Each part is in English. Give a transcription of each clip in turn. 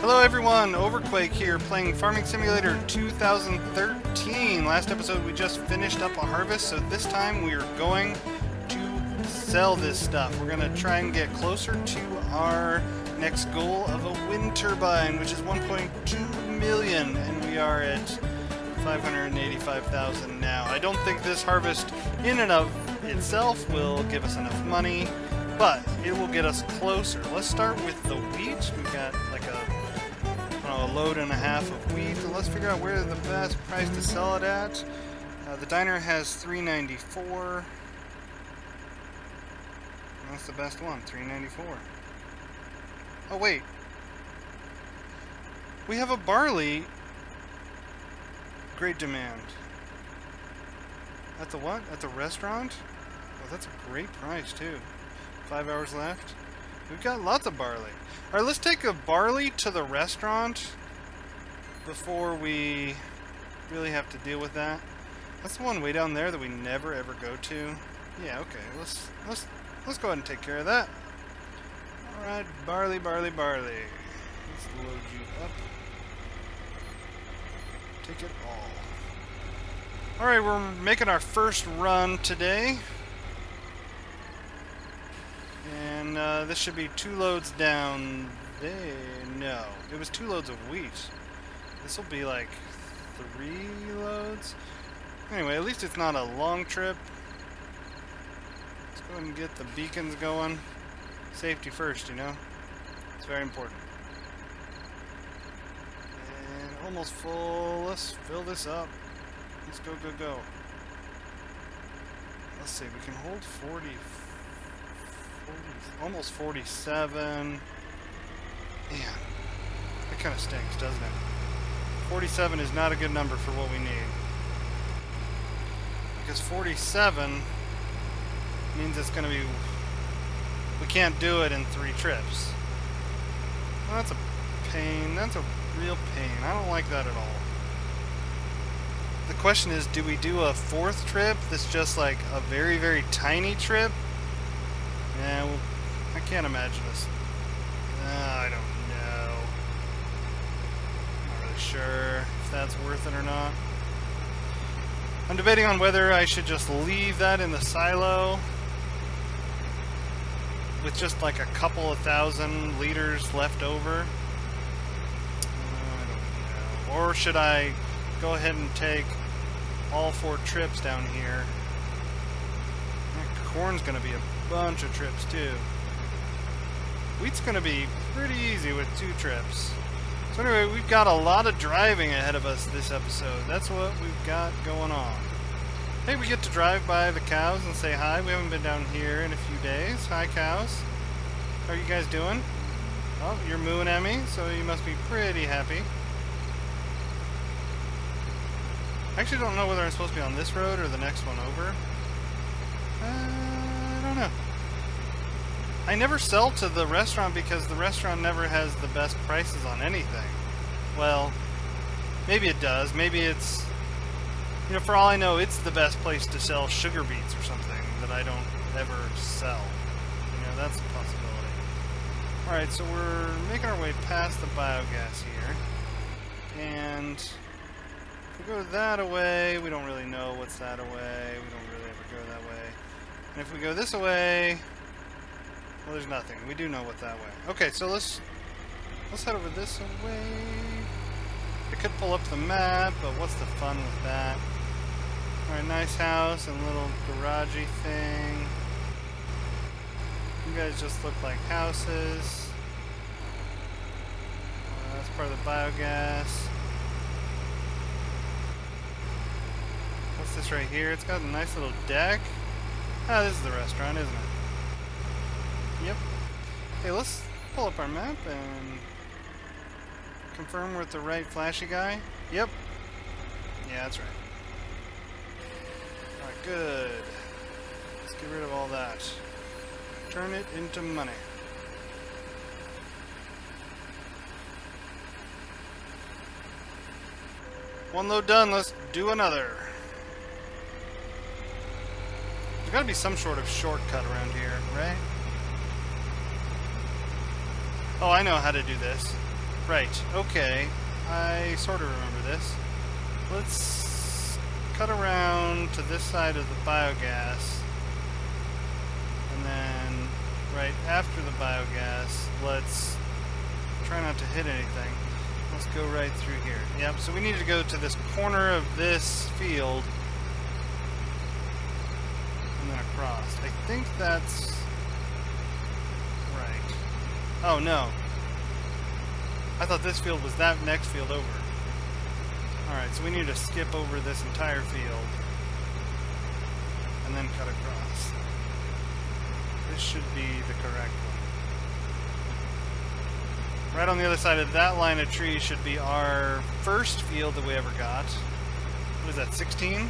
Hello everyone, Overquake here, playing Farming Simulator 2013. Last episode we just finished up a harvest, so this time we are going to sell this stuff. We're going to try and get closer to our next goal of a wind turbine, which is 1.2 million, and we are at 585,000 now. I don't think this harvest in and of itself will give us enough money, but it will get us closer. Let's start with the wheat. We've got like a load and a half of wheat. So let's figure out where the best price to sell it at. The diner has $3.94. That's the best one, $3.94. Oh wait, we have a barley. Great demand. At the what? At the restaurant? Oh, that's a great price too. 5 hours left. We've got lots of barley. Alright, let's take a barley to the restaurant before we really have to deal with that. That's the one way down there that we never ever go to. Yeah, okay. Let's go ahead and take care of that. Alright, barley. Let's load you up. Take it all. Alright, we're making our first run today. And this should be 2 loads down there. No, it was 2 loads of wheat. This will be like 3 loads. Anyway, at least it's not a long trip. Let's go ahead and get the beacons going. Safety first, you know. It's very important. And almost full. Let's fill this up. Let's go. Let's see, we can hold 40, almost 47. Man, that kind of stinks, doesn't it? 47 is not a good number for what we need. Because 47 means it's going to be... We can't do it in 3 trips. Well, that's a pain. That's a real pain. I don't like that at all. The question is, do we do a 4th trip that's just like a very, very tiny trip? Yeah, well, I can't imagine this. I don't know. Not really sure if that's worth it or not. I'm debating on whether I should just leave that in the silo with just like a couple of 1,000 liters left over. I don't know. Or should I go ahead and take all 4 trips down here? Corn's going to be a bunch of trips too. Wheat's going to be pretty easy with 2 trips. So anyway, we've got a lot of driving ahead of us this episode. That's what we've got going on. Hey, we get to drive by the cows and say hi. We haven't been down here in a few days. Hi, cows. How are you guys doing? Oh, you're mooing at me, so you must be pretty happy. I actually don't know whether I'm supposed to be on this road or the next one over. I don't know. I never sell to the restaurant because the restaurant never has the best prices on anything. Well, maybe it does. Maybe it's, you know, for all I know, it's the best place to sell sugar beets or something that I don't ever sell. You know, that's a possibility. Alright, so we're making our way past the biogas here. And if we go that away, we don't really know what's that away. We don't really ever go that way. And if we go this way, well, there's nothing. We do know what that way. Okay, so let's head over this way. I could pull up the map, but what's the fun with that? Alright, nice house and little garagey thing. You guys just look like houses. That's part of the biogas. What's this right here? It's got a nice little deck. Ah, this is the restaurant, isn't it? Yep. Okay, let's pull up our map and confirm we're at the right flashy guy. Yep. Yeah, that's right. Alright, good. Let's get rid of all that. Turn it into money. One load done, let's do another. There's got to be some sort of shortcut around here, right? Oh, I know how to do this. Right, okay. I sort of remember this. Let's cut around to this side of the biogas. And then right after the biogas, let's try not to hit anything. Let's go right through here. Yep, so we need to go to this corner of this field and then across. I think that's right. Oh no. I thought this field was that next field over. Alright, so we need to skip over this entire field and then cut across. This should be the correct one. Right on the other side of that line of trees should be our first field that we ever got. What is that, 16? Yep.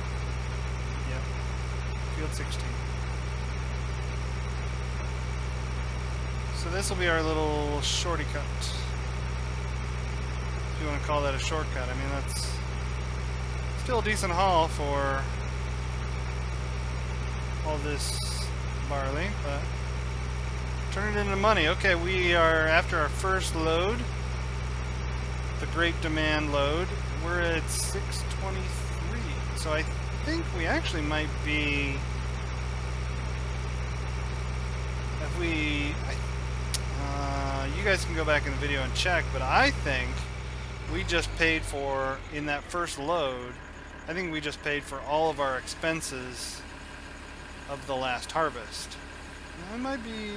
Field 16. So this will be our little shorty cut. If you want to call that a shortcut. I mean, that's still a decent haul for all this barley, but turn it into money. Okay, we are after our first load, the great demand load. We're at 623, so I think we actually might be, if we, you guys can go back in the video and check, but I think we just paid for, in that first load, I think we just paid for all of our expenses of the last harvest. I might be,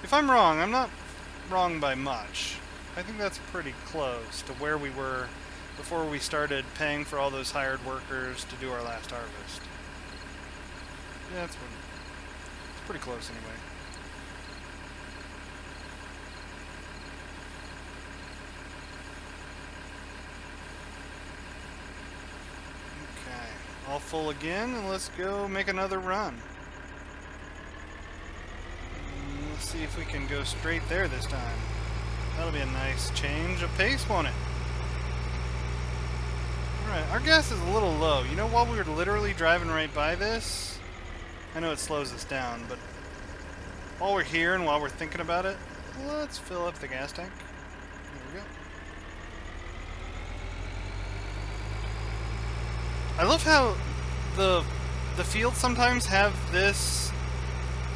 if I'm wrong, I'm not wrong by much. I think that's pretty close to where we were before we started paying for all those hired workers to do our last harvest. Yeah, it's pretty close anyway. Okay, all full again, and let's go make another run. Let's see if we can go straight there this time. That'll be a nice change of pace, won't it? Alright, our gas is a little low. You know, while we were literally driving right by this, I know it slows us down, but while we're here and while we're thinking about it, let's fill up the gas tank. There we go. I love how the fields sometimes have this,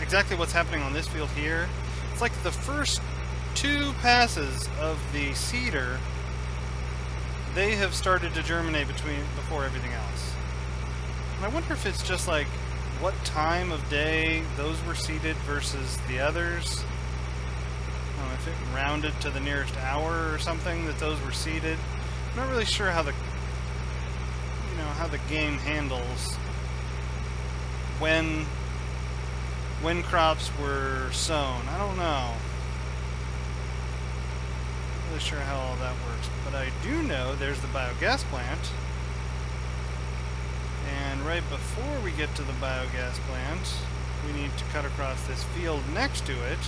exactly what's happening on this field here. It's like the first two passes of the cedar, they have started to germinate before everything else. And I wonder if it's just like what time of day those were seeded versus the others. I don't know if it rounded to the nearest hour or something that those were seeded. I'm not really sure how the game handles when crops were sown. I don't know. Not really sure how all that works, but I do know there's the biogas plant. And right before we get to the biogas plant, we need to cut across this field next to it.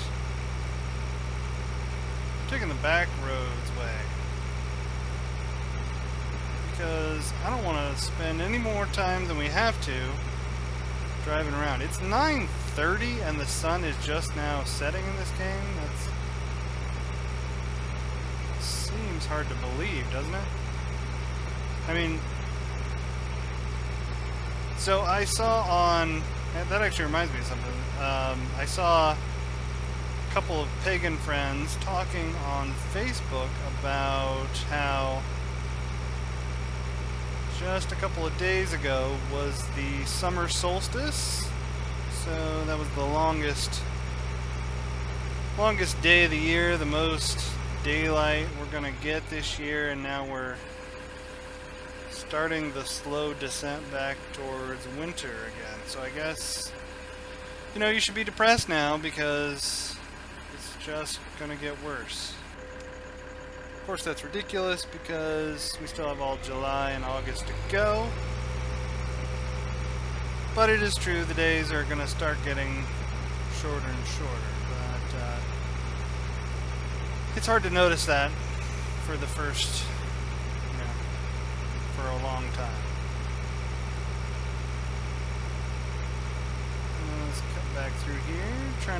I'm taking the back roads way, because I don't want to spend any more time than we have to driving around. It's 9:30 and the sun is just now setting in this game. That seems hard to believe, doesn't it? I mean, so I saw on, that actually reminds me of something. I saw a couple of pagan friends talking on Facebook about how just a couple of days ago was the summer solstice, so that was the longest day of the year, the most daylight we're gonna get this year, and now we're starting the slow descent back towards winter again. So I guess, you know, you should be depressed now because it's just gonna get worse. Of course, that's ridiculous because we still have all July and August to go. But it is true, the days are going to start getting shorter and shorter. But it's hard to notice that for the first, for a long time. Let's cut back through here. Try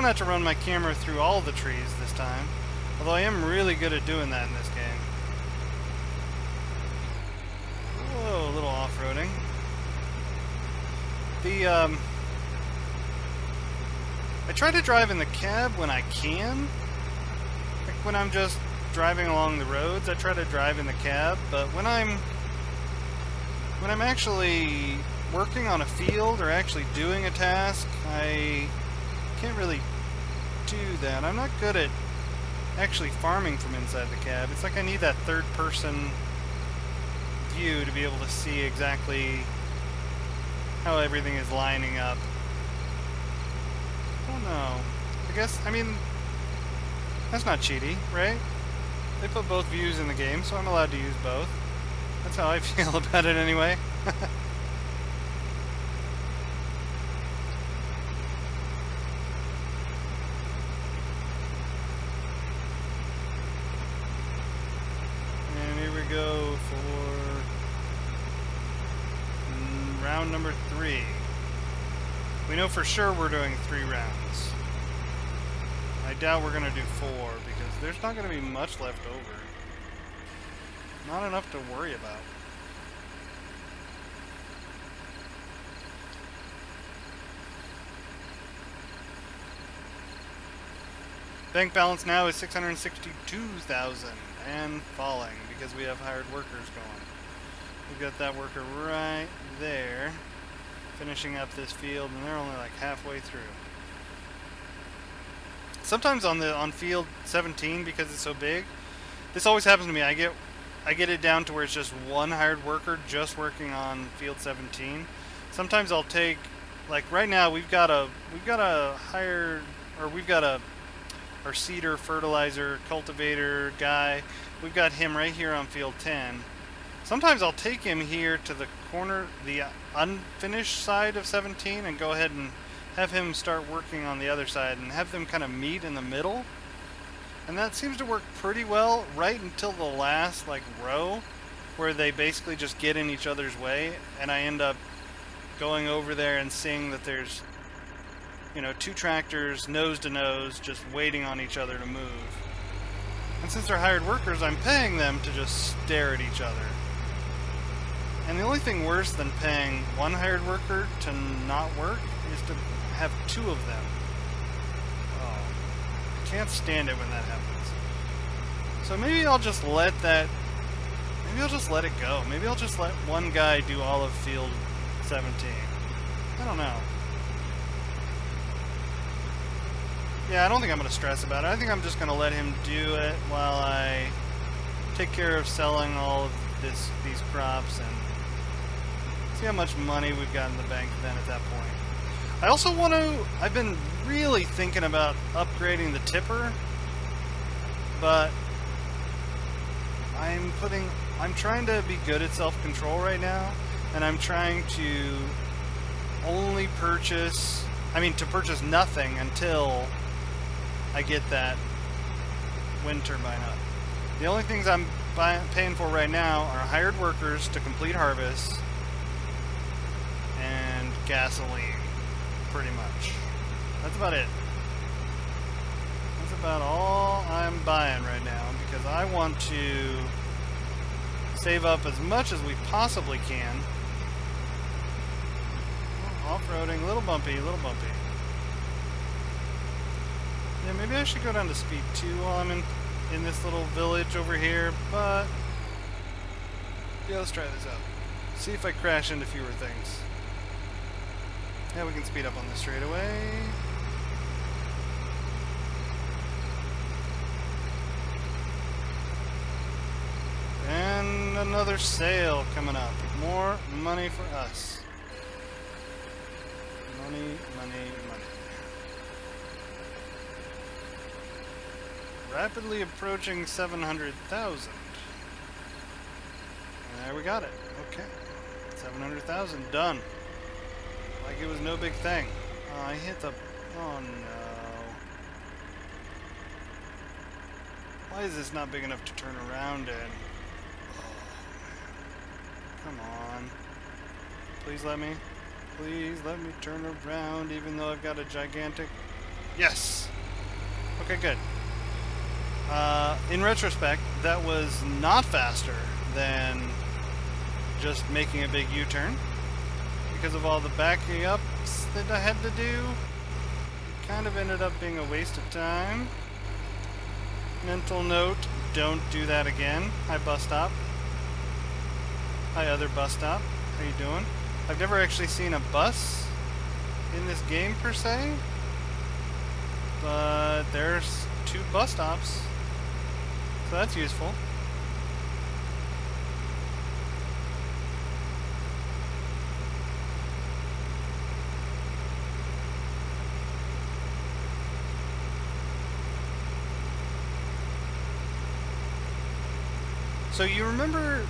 not to run my camera through all the trees this time. Although I am really good at doing that in this game. Whoa, a little off-roading. I try to drive in the cab when I can. Like when I'm just driving along the roads, I try to drive in the cab, but when I'm actually working on a field or actually doing a task, I can't really do that. I'm not good at actually farming from inside the cab. It's like I need that third-person view to be able to see exactly how everything is lining up. I don't know. I guess, I mean, that's not cheaty, right? They put both views in the game, so I'm allowed to use both. That's how I feel about it anyway. And here we go for round number 3. We know for sure we're doing 3 rounds. I doubt we're going to do 4 because there's not going to be much left over. Not enough to worry about. Bank balance now is 662,000 and falling because we have hired workers going. We've got that worker right there finishing up this field, and they're only like halfway through. Sometimes on field 17, because it's so big, this always happens to me. I get it down to where it's just one hired worker just working on field 17. Sometimes I'll take, like right now we've got a our seeder, fertilizer, cultivator guy. We've got him right here on field 10. Sometimes I'll take him here to the corner, the unfinished side of 17, and go ahead and have him start working on the other side and have them kind of meet in the middle. And that seems to work pretty well right until the last like row where they basically just get in each other's way, and I end up going over there and seeing that there's, you know, 2 tractors nose to nose just waiting on each other to move. And since they're hired workers, I'm paying them to just stare at each other. And the only thing worse than paying one hired worker to not work is to have 2 of them. Oh, I can't stand it when that happens. So maybe I'll just let that, maybe I'll just let it go. Maybe I'll just let one guy do all of field 17. I don't know. Yeah, I don't think I'm going to stress about it. I think I'm just going to let him do it while I take care of selling all of these crops and see how much money we've got in the bank then at that point. I also want to, I've been really thinking about upgrading the tipper, but I'm trying to be good at self-control right now, and I'm trying to only purchase nothing until I get that wind turbine up. The only things I'm paying for right now are hired workers to complete harvests and gasoline, pretty much. That's about it. That's about all I'm buying right now because I want to save up as much as we possibly can. Off-roading, little bumpy, little bumpy. Yeah, maybe I should go down to speed 2 while I'm in this little village over here, but yeah, let's try this out. See if I crash into fewer things. Yeah, we can speed up on this straightaway. And another sale coming up. More money for us. Money, money, money. Rapidly approaching 700,000. There we got it. Okay. 700,000 done. Like it was no big thing. Oh, I hit the... Oh no. Why is this not big enough to turn around in? Oh, come on. Please let me. Please let me turn around even though I've got a gigantic... Yes! Okay, good. In retrospect, that was not faster than just making a big U-turn. Because of all the backing ups that I had to do, it kind of ended up being a waste of time. Mental note, don't do that again. Hi, bus stop. Hi, other bus stop. How you doing? I've never actually seen a bus in this game per se, but there's 2 bus stops, so that's useful. So you remember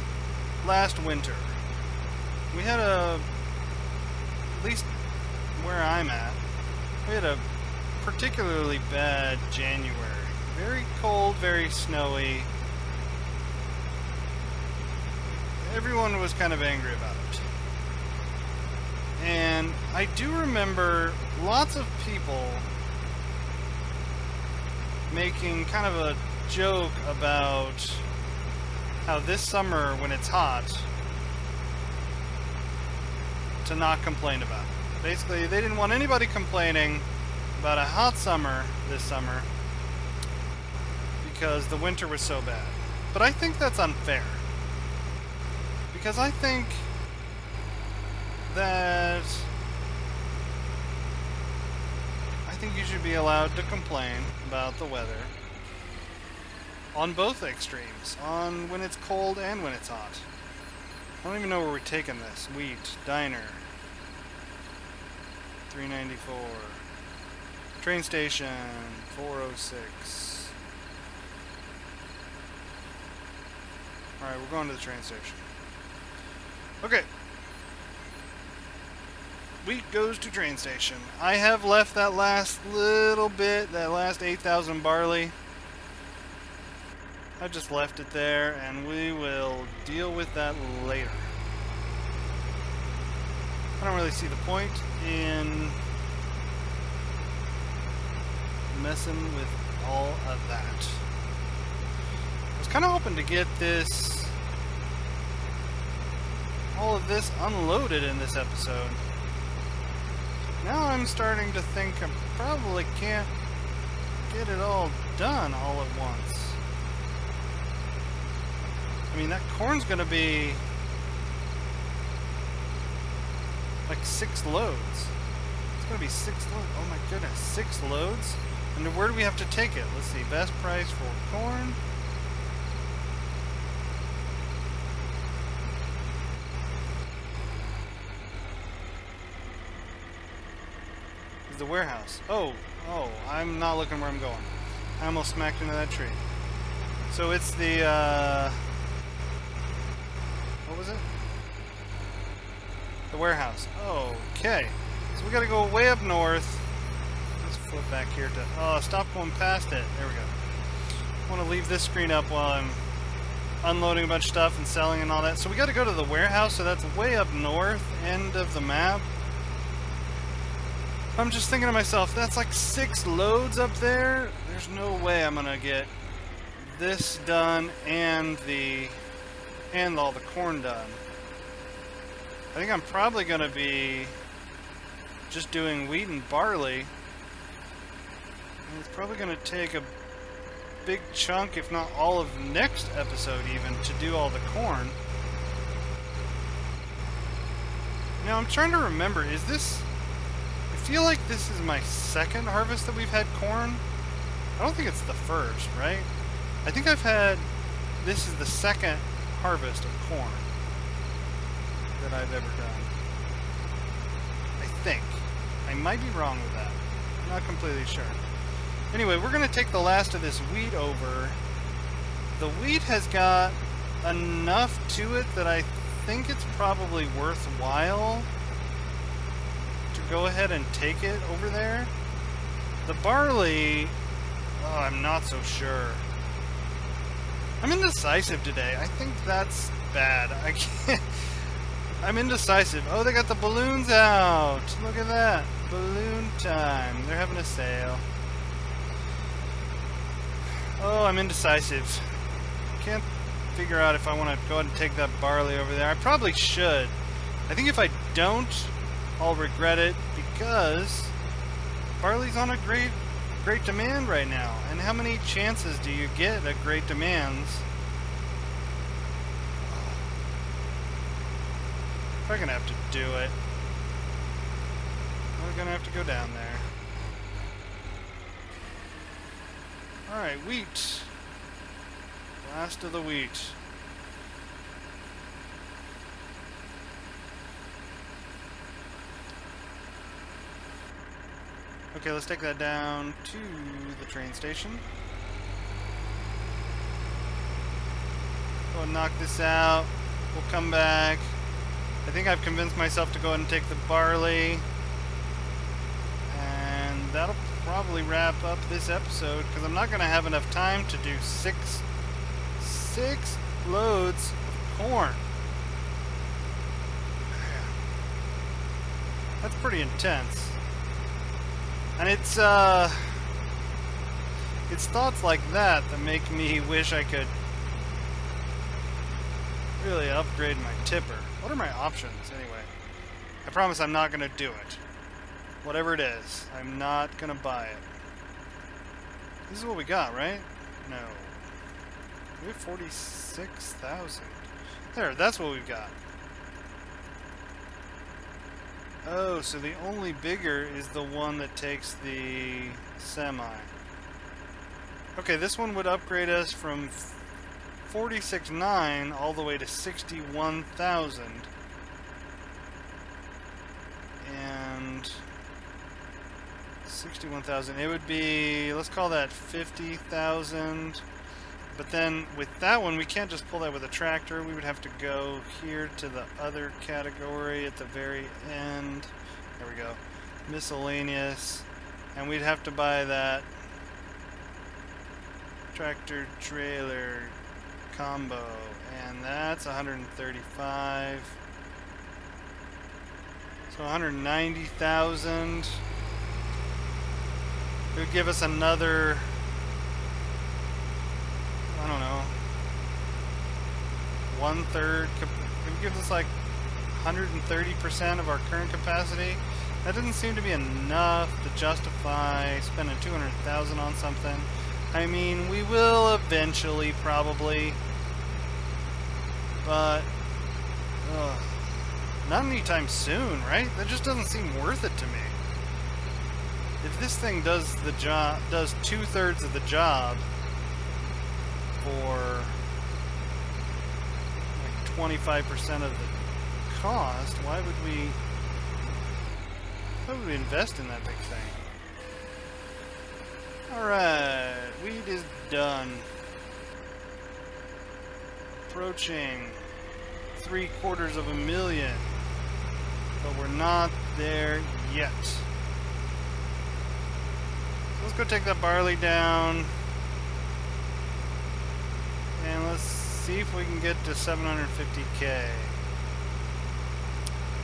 last winter, we had at least where I'm at, we had a particularly bad January. Very cold, very snowy. Everyone was kind of angry about it. And I do remember lots of people making kind of a joke about how this summer, when it's hot, to not complain about it. Basically, they didn't want anybody complaining about a hot summer this summer because the winter was so bad. But I think that's unfair. Because I think you should be allowed to complain about the weather on both extremes, on when it's cold and when it's hot. I don't even know where we're taking this. Wheat, diner, 394, train station, 406. Alright, we're going to the train station. Okay. Wheat goes to train station. I have left that last little bit, that last 8,000 barley. I just left it there, and we will deal with that later. I don't really see the point in messing with all of that. I was kind of hoping to get all of this unloaded in this episode. Now I'm starting to think I probably can't get it all done all at once. I mean, that corn's gonna be like 6 loads. It's gonna be 6 loads. Oh my goodness, 6 loads? And where do we have to take it? Let's see, best price for corn. Is the warehouse. Oh, I'm not looking where I'm going. I almost smacked into that tree. So it's the, what was it? The warehouse. Okay. So we gotta go way up north. Let's flip back here to... Oh, stop going past it. There we go. I want to leave this screen up while I'm unloading a bunch of stuff and selling and all that. So we gotta go to the warehouse, so that's way up north, end of the map. I'm just thinking to myself, that's like 6 loads up there. There's no way I'm gonna get this done and all the corn done. I think I'm probably going to be just doing wheat and barley. And it's probably going to take a big chunk, if not all of next episode even, to do all the corn. Now I'm trying to remember, is this... I feel like this is my second harvest that we've had corn. I don't think it's the first, right? I think this is the second harvest of corn that I've ever done. I think. I might be wrong with that. I'm not completely sure. Anyway, we're going to take the last of this wheat over. The wheat has got enough to it that I think it's probably worthwhile to go ahead and take it over there. The barley, oh, I'm not so sure. I'm indecisive today. I think that's bad. I can't... I'm indecisive. Oh, they got the balloons out. Look at that. Balloon time. They're having a sale. Oh, I'm indecisive. Can't figure out if I want to go ahead and take that barley over there. I probably should. I think if I don't, I'll regret it because barley's on a great demand right now. And how many chances do you get at great demands? We're gonna have to do it. We're gonna have to go down there. Alright, wheat. Last of the wheat. Okay, let's take that down to the train station. Go and knock this out. We'll come back. I think I've convinced myself to go ahead and take the barley. And that'll probably wrap up this episode because I'm not going to have enough time to do six loads of corn. That's pretty intense. And it's thoughts like that that make me wish I could really upgrade my tipper. What are my options anyway? I promise I'm not going to do it. Whatever it is, I'm not going to buy it. This is what we got, right? No. We have 46,000. There, that's what we've got. Oh, so the only bigger is the one that takes the semi. Okay, this one would upgrade us from 46,900 all the way to 61,000. And 61,000. It would be, let's call that 50,000. But then with that one, we can't just pull that with a tractor. We would have to go here to the other category at the very end. There we go. Miscellaneous. And we'd have to buy that tractor trailer combo. And that's 135. So 190,000. It would give us another, I don't know, 1/3. It would give us like 130% of our current capacity. That doesn't seem to be enough to justify spending 200,000 on something. I mean, we will eventually, probably, but not anytime soon, right? That just doesn't seem worth it to me. If this thing does the job, does 2/3 of the job for like 25% of the cost, why would we invest in that big thing? Alright, wheat is done. Approaching 750,000, but we're not there yet. So let's go take that barley down. And let's see if we can get to 750K.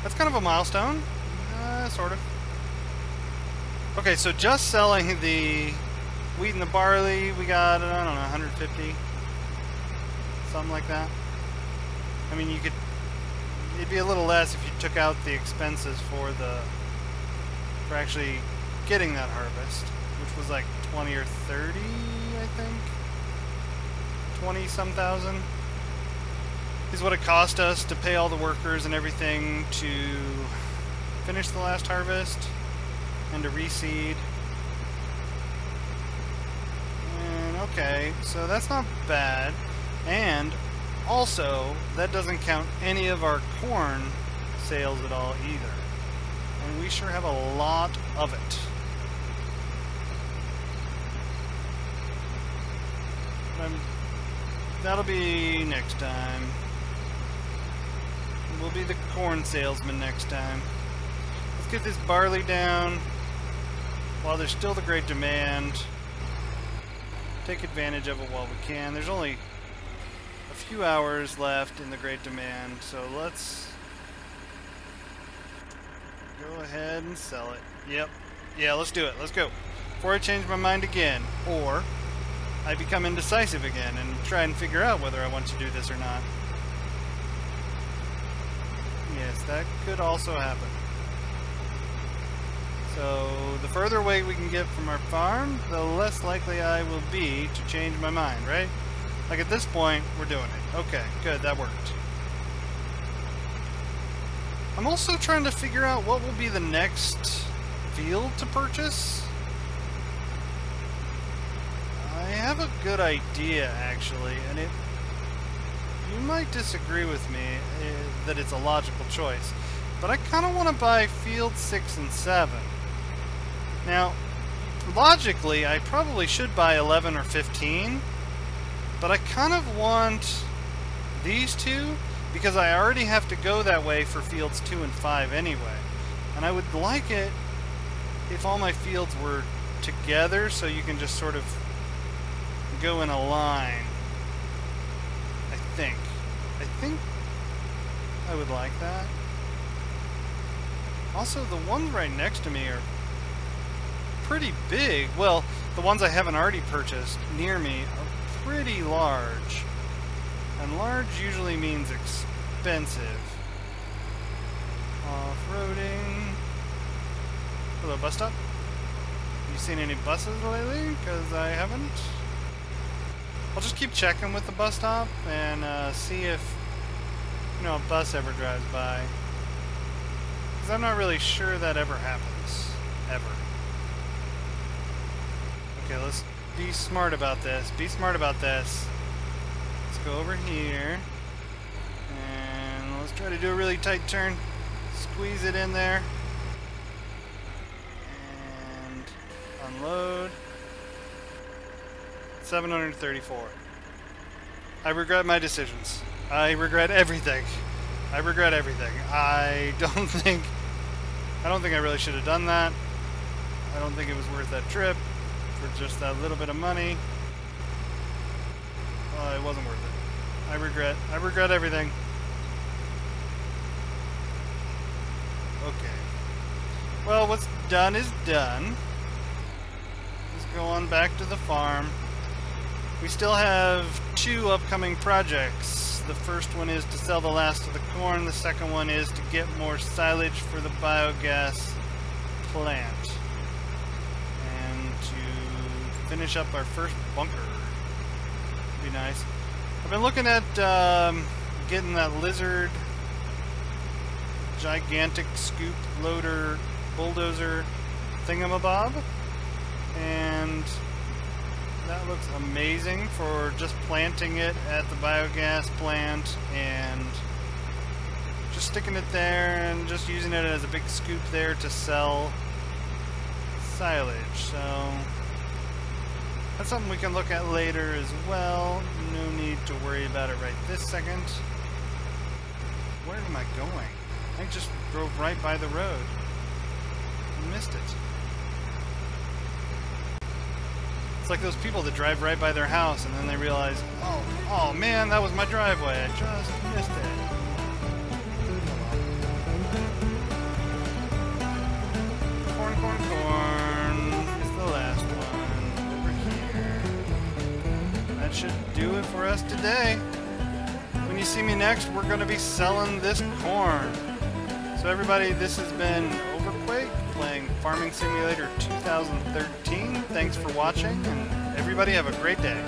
That's kind of a milestone. Sort of. Okay, so just selling the wheat and the barley, we got, I don't know, 150. Something like that. I mean, you could, it'd be a little less if you took out the expenses for actually getting that harvest, which was like 20 or 30, I think. 20-some thousand is what it cost us to pay all the workers and everything to finish the last harvest and to reseed. And okay, so that's not bad. And also, that doesn't count any of our corn sales at all either. And we sure have a lot of it. That'll be next time. We'll be the corn salesman next time. Let's get this barley down while there's still the great demand. Take advantage of it while we can. There's only a few hours left in the great demand, so let's go ahead and sell it. Yep. Yeah, let's do it. Let's go. Before I change my mind again. Or I become indecisive again and try and figure out whether I want to do this or not. Yes, that could also happen. So, the further away we can get from our farm, the less likely I will be to change my mind, right? Like at this point, we're doing it. Okay, good, that worked. I'm also trying to figure out what will be the next field to purchase. I have a good idea, actually, and you might disagree with me that it's a logical choice, but I kind of want to buy field 6 and 7. Now, logically, I probably should buy 11 or 15, but I kind of want these two because I already have to go that way for fields 2 and 5 anyway. And I would like it if all my fields were together so you can just sort of go in a line. I think I would like that. Also, the ones right next to me are pretty big. Well, the ones I haven't already purchased near me are pretty large. And large usually means expensive. Off-roading. Hello, bus stop. You seen any buses lately? Because I haven't. I'll just keep checking with the bus stop and see if, a bus ever drives by. Because I'm not really sure that ever happens. Ever. Okay, let's be smart about this. Be smart about this. Let's go over here. And let's try to do a really tight turn. Squeeze it in there. And unload. 734. I regret my decisions. I regret everything. I regret everything. I don't think I really should have done that. I don't think it was worth that trip for just that little bit of money. It wasn't worth it. I regret everything. Okay. Well, what's done is done. Let's go on back to the farm. We still have 2 upcoming projects. The first one is to sell the last of the corn. The second one is to get more silage for the biogas plant. And to finish up our first bunker. Be nice. I've been looking at getting that lizard gigantic scoop loader bulldozer thingamabob, and that looks amazing for just planting it at the biogas plant and just sticking it there and just using it as a big scoop there to sell silage. So that's something we can look at later as well. No need to worry about it right this second. Where am I going? I just drove right by the road. I missed it. It's like those people that drive right by their house and then they realize, oh man, that was my driveway. I just missed it. Corn is the last one over here. That should do it for us today. When you see me next, we're going to be selling this corn. So everybody, this has been Overquake playing Farming Simulator 2013. Thanks for watching, and everybody have a great day.